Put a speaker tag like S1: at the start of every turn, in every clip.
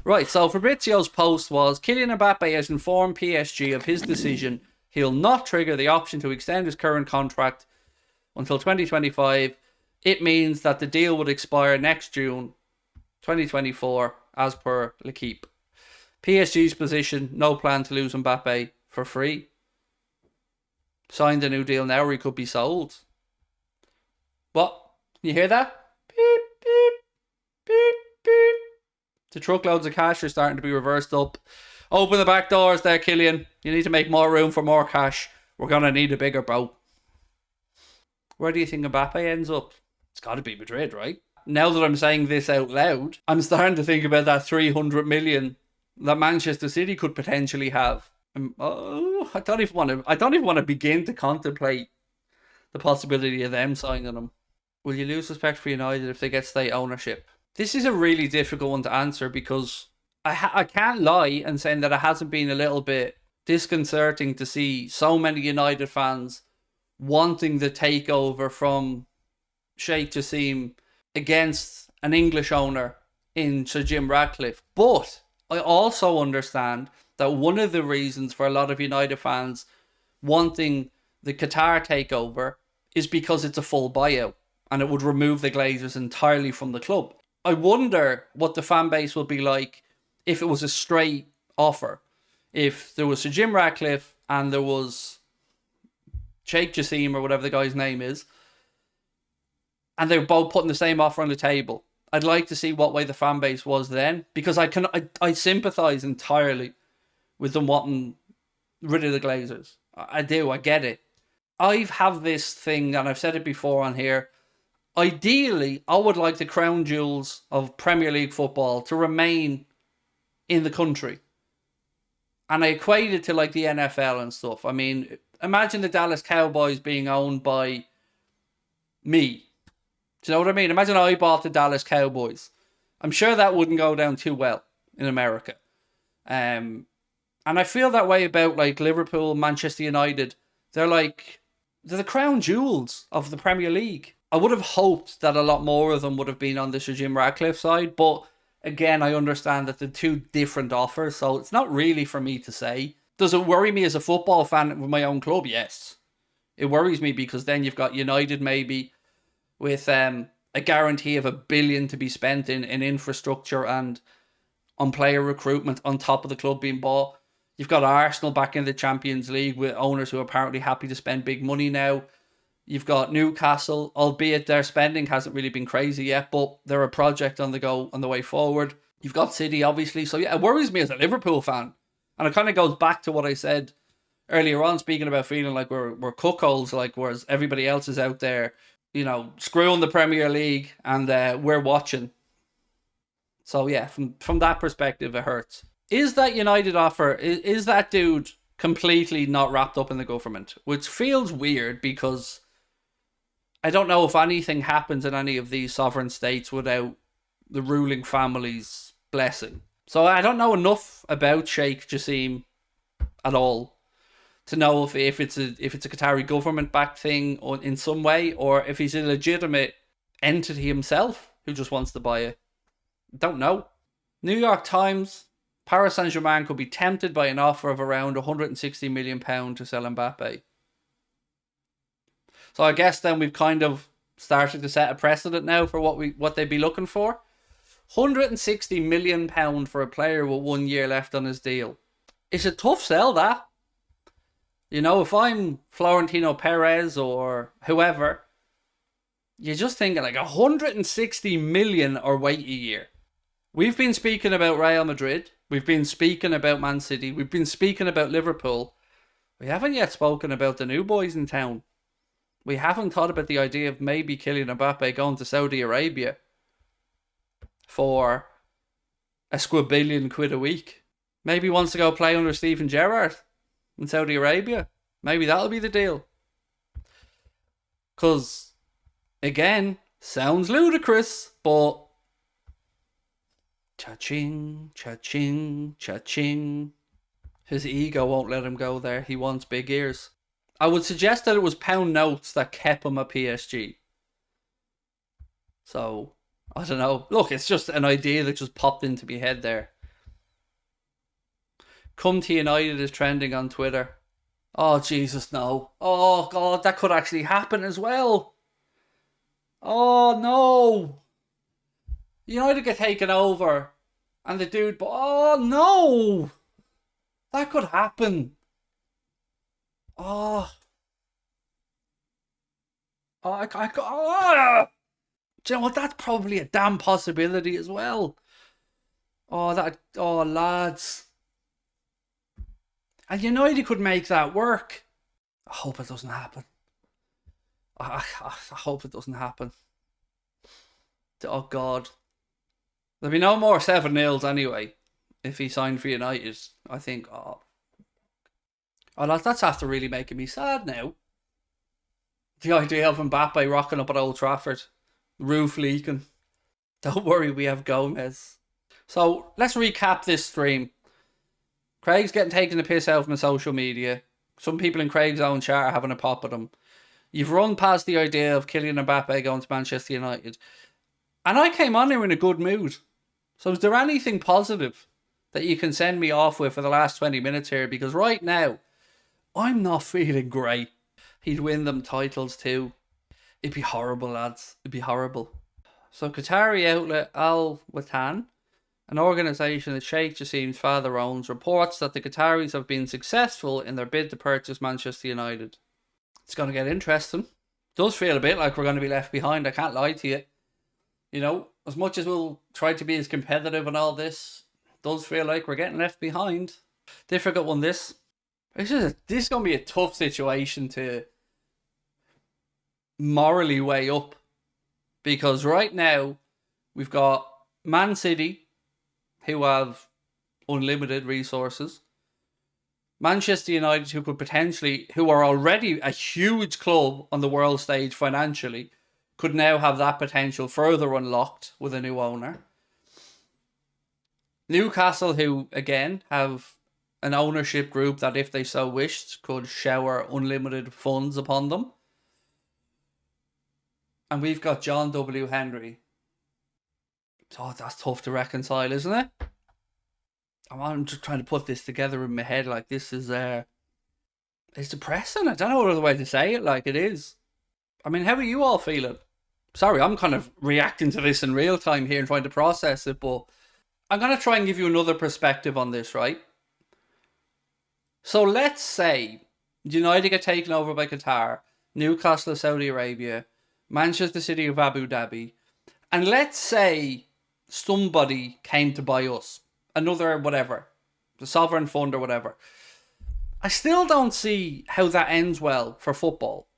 S1: Right, so Fabrizio's post was, Kylian Mbappe has informed PSG of his decision. He'll not trigger the option to extend his current contract until 2025. It means that the deal would expire next June 2024, as per L'Equipe. PSG's position, no plan to lose Mbappe for free. Signed a new deal now or he could be sold. What? You hear that? Beep, beep, beep, beep. The truckloads of cash are starting to be reversed up. Open the back doors there, Kylian. You need to make more room for more cash. We're going to need a bigger boat. Where do you think Mbappe ends up? It's got to be Madrid, right? Now that I'm saying this out loud, I'm starting to think about that 300 million that Manchester City could potentially have. I don't even want to begin to contemplate the possibility of them signing him. Will you lose respect for United if they get state ownership? This is a really difficult one to answer because I can't lie and saying that it hasn't been a little bit disconcerting to see so many United fans wanting the takeover from Sheikh Jassim against an English owner in Sir Jim Ratcliffe. But I also understand that one of the reasons for a lot of United fans wanting the Qatar takeover is because it's a full buyout and it would remove the Glazers entirely from the club. I wonder what the fan base would be like if it was a straight offer. If there was Sir Jim Ratcliffe and there was Sheikh Jassim or whatever the guy's name is, and they were both putting the same offer on the table. I'd like to see what way the fan base was then, because I sympathise entirely with them wanting rid of the Glazers. I do, I get it. I have this thing, and I've said it before on here. Ideally, I would like the crown jewels of Premier League football to remain in the country. And I equate it to like the NFL and stuff. I mean, imagine the Dallas Cowboys being owned by me. Do you know what I mean? Imagine I bought the Dallas Cowboys. I'm sure that wouldn't go down too well in America. And I feel that way about like Liverpool, Manchester United. They're the crown jewels of the Premier League. I would have hoped that a lot more of them would have been on the Sir Jim Ratcliffe side, but again, I understand that they're two different offers, so it's not really for me to say. Does it worry me as a football fan with my own club? Yes. It worries me because then you've got United maybe with a guarantee of $1 billion to be spent in infrastructure and on player recruitment on top of the club being bought. You've got Arsenal back in the Champions League with owners who are apparently happy to spend big money now. You've got Newcastle, albeit their spending hasn't really been crazy yet, but they're a project on the go, on the way forward. You've got City, obviously. So yeah, it worries me as a Liverpool fan. And it kind of goes back to what I said earlier on, speaking about feeling like we're cuckolds, like whereas everybody else is out there, you know, screwing the Premier League and we're watching. So yeah, from that perspective, it hurts. Is that United offer, is that dude completely not wrapped up in the government? Which feels weird because I don't know if anything happens in any of these sovereign states without the ruling family's blessing. So I don't know enough about Sheikh Jassim at all to know if it's a Qatari government-backed thing or in some way, or if he's a legitimate entity himself who just wants to buy it. Don't know. New York Times, Paris Saint-Germain could be tempted by an offer of around £160 million to sell Mbappe. So I guess then we've kind of started to set a precedent now for what they'd be looking for. £160 million for a player with 1 year left on his deal. It's a tough sell, that. You know, if I'm Florentino Perez or whoever, you're just thinking like 160 million or wait a year. We've been speaking about Real Madrid. We've been speaking about Man City. We've been speaking about Liverpool. We haven't yet spoken about the new boys in town. We haven't thought about the idea of maybe Kylian Mbappe going to Saudi Arabia for a squabillion quid a week. Maybe he wants to go play under Steven Gerrard in Saudi Arabia. Maybe that'll be the deal. Because, again, sounds ludicrous, but cha-ching, cha-ching, cha-ching. His ego won't let him go there. He wants big ears. I would suggest that it was pound notes that kept him at PSG. So, I don't know. Look, it's just an idea that just popped into my head there. Come to United is trending on Twitter. Oh, Jesus, no. Oh, God, that could actually happen as well. Oh, no. United get taken over. And the dude... Oh, no. That could happen. Oh. Oh. Do you know what? That's probably a damn possibility as well. Oh, lads. And United could make that work. I hope it doesn't happen. I hope it doesn't happen. Oh, God. There'll be no more 7-0s anyway if he signed for United. I think, that's after really making me sad now. The idea of Mbappe rocking up at Old Trafford. Roof leaking. Don't worry, we have Gomez. So, let's recap this stream. Craig's getting taken the piss out of him on social media. Some people in Craig's own chat are having a pop at him. You've run past the idea of Kylian Mbappe going to Manchester United. And I came on here in a good mood. So is there anything positive that you can send me off with for the last 20 minutes here? Because right now, I'm not feeling great. He'd win them titles too. It'd be horrible, lads. It'd be horrible. So Qatari outlet Al Watan, an organisation that Sheikh Jassim's father owns, reports that the Qataris have been successful in their bid to purchase Manchester United. It's going to get interesting. Does feel a bit like we're going to be left behind, I can't lie to you. You know, as much as we'll try to be as competitive and all this, it does feel like we're getting left behind. Difficult one, this. This is going to be a tough situation to morally weigh up. Because right now, we've got Man City, who have unlimited resources. Manchester United, who are already a huge club on the world stage financially, could now have that potential further unlocked with a new owner. Newcastle, who, again, have an ownership group that, if they so wished, could shower unlimited funds upon them. And we've got John W. Henry. Oh, that's tough to reconcile, isn't it? I'm just trying to put this together in my head. Like, this is... it's depressing. I don't know what other way to say it. Like, it is. I mean, how are you all feeling? Sorry, I'm kind of reacting to this in real time here and trying to process it, but I'm going to try and give you another perspective on this, right? So let's say United get taken over by Qatar, Newcastle of Saudi Arabia, Manchester City of Abu Dhabi, and let's say somebody came to buy us, another whatever, the sovereign fund or whatever. I still don't see how that ends well for football,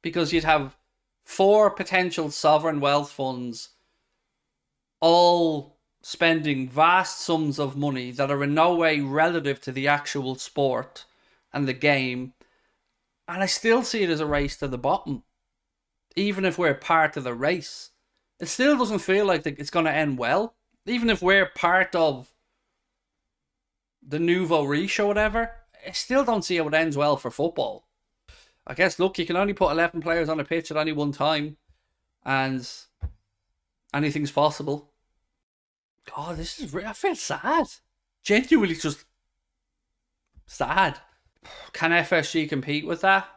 S1: because you'd have 4 potential sovereign wealth funds all spending vast sums of money that are in no way relative to the actual sport and the game, and I still see it as a race to the bottom. Even if we're part of the race, it still doesn't feel like it's going to end well. Even if we're part of the nouveau riche or whatever, I still don't see how it ends well for football. I guess, look, you can only put 11 players on a pitch at any one time, and anything's possible. God, I feel sad. Genuinely just sad. Can FSG compete with that?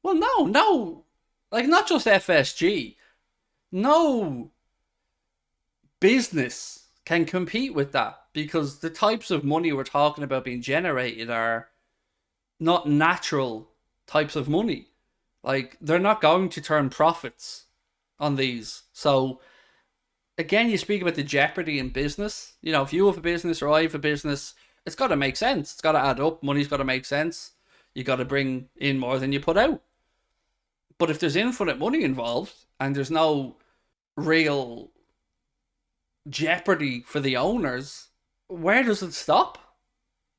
S1: Well, no. Like, not just FSG. No business can compete with that, because the types of money we're talking about being generated are not natural types of money. Like, they're not going to turn profits on these. So, again, you speak about the jeopardy in business. You know, if you have a business or I have a business, it's got to make sense. It's got to add up. Money's got to make sense. You got to bring in more than you put out. But if there's infinite money involved and there's no real jeopardy for the owners, where does it stop?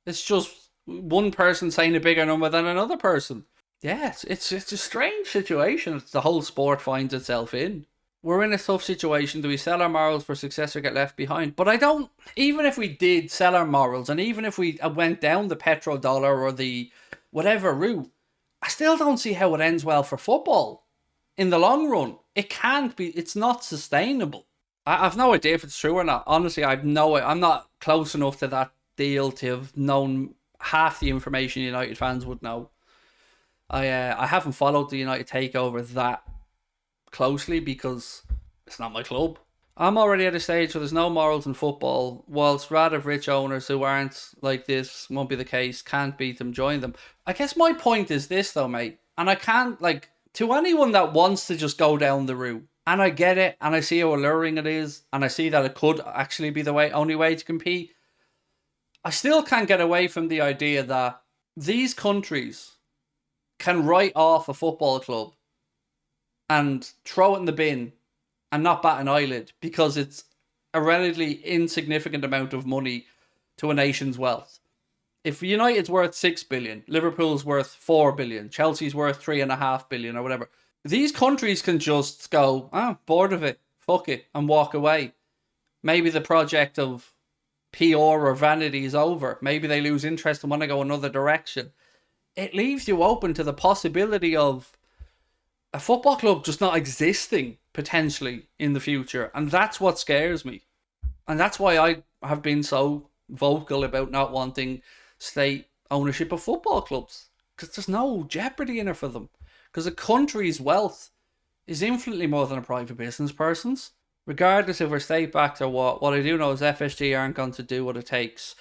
S1: It's just one person saying a bigger number than another person. Yeah, it's a strange situation that the whole sport finds itself in. We're in a tough situation. Do we sell our morals for success or get left behind? But I don't... Even if we did sell our morals, and even if we went down the petrodollar or the whatever route, I still don't see how it ends well for football in the long run. It can't be. It's not sustainable. I've no idea if it's true or not. Honestly, I'm not close enough to that deal to have known half the information United fans would know. I haven't followed the United takeover that closely because it's not my club. I'm already at a stage where there's no morals in football. Whilst rather rich owners who aren't like this, won't be the case, can't beat them, join them. I guess my point is this though, mate. And I can't, like, to anyone that wants to just go down the route, and I get it, and I see how alluring it is, and I see that it could actually be the only way to compete, I still can't get away from the idea that these countries can write off a football club and throw it in the bin and not bat an eyelid because it's a relatively insignificant amount of money to a nation's wealth. If United's worth 6 billion, Liverpool's worth 4 billion, Chelsea's worth 3.5 billion or whatever, these countries can just go, bored of it, fuck it, and walk away. Maybe the project of PR or vanity is over. Maybe they lose interest and want to go another direction. It leaves you open to the possibility of a football club just not existing potentially in the future. And that's what scares me. And that's why I have been so vocal about not wanting state ownership of football clubs. Because there's no jeopardy in it for them. Because a country's wealth is infinitely more than a private business person's. Regardless if we're state-backed or what I do know is FSG aren't going to do what it takes.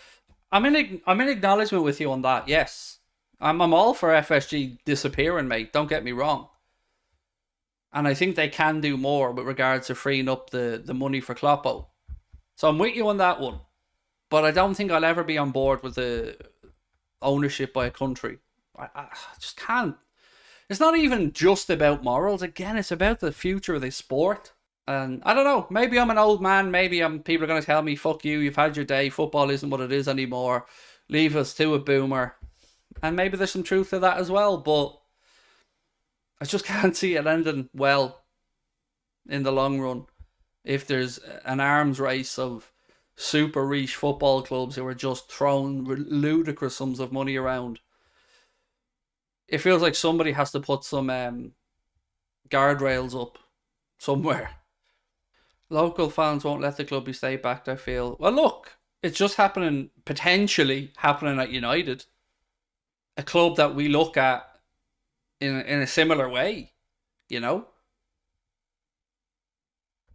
S1: I'm in acknowledgement with you on that, yes. I'm all for FSG disappearing, mate. Don't get me wrong. And I think they can do more with regards to freeing up the money for Kloppo. So I'm with you on that one. But I don't think I'll ever be on board with the ownership by a country. I just can't. It's not even just about morals. Again, it's about the future of the sport. And I don't know, maybe I'm an old man, maybe people are going to tell me, fuck you, you've had your day, football isn't what it is anymore, leave us to a boomer. And maybe there's some truth to that as well, but I just can't see it ending well in the long run if there's an arms race of super rich football clubs who are just throwing ludicrous sums of money around. It feels like somebody has to put some guardrails up somewhere. Local fans won't let the club be state-backed, I feel. Well, look, it's just potentially happening at United. A club that we look at in a similar way, you know?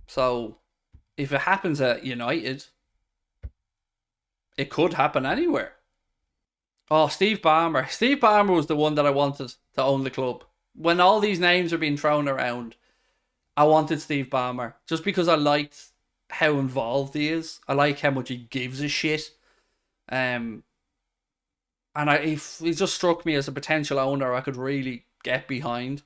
S1: So, if it happens at United, it could happen anywhere. Oh, Steve Ballmer. Steve Ballmer was the one that I wanted to own the club. When all these names are being thrown around, I wanted Steve Ballmer just because I liked how involved he is. I like how much he gives a shit. And he just struck me as a potential owner I could really get behind.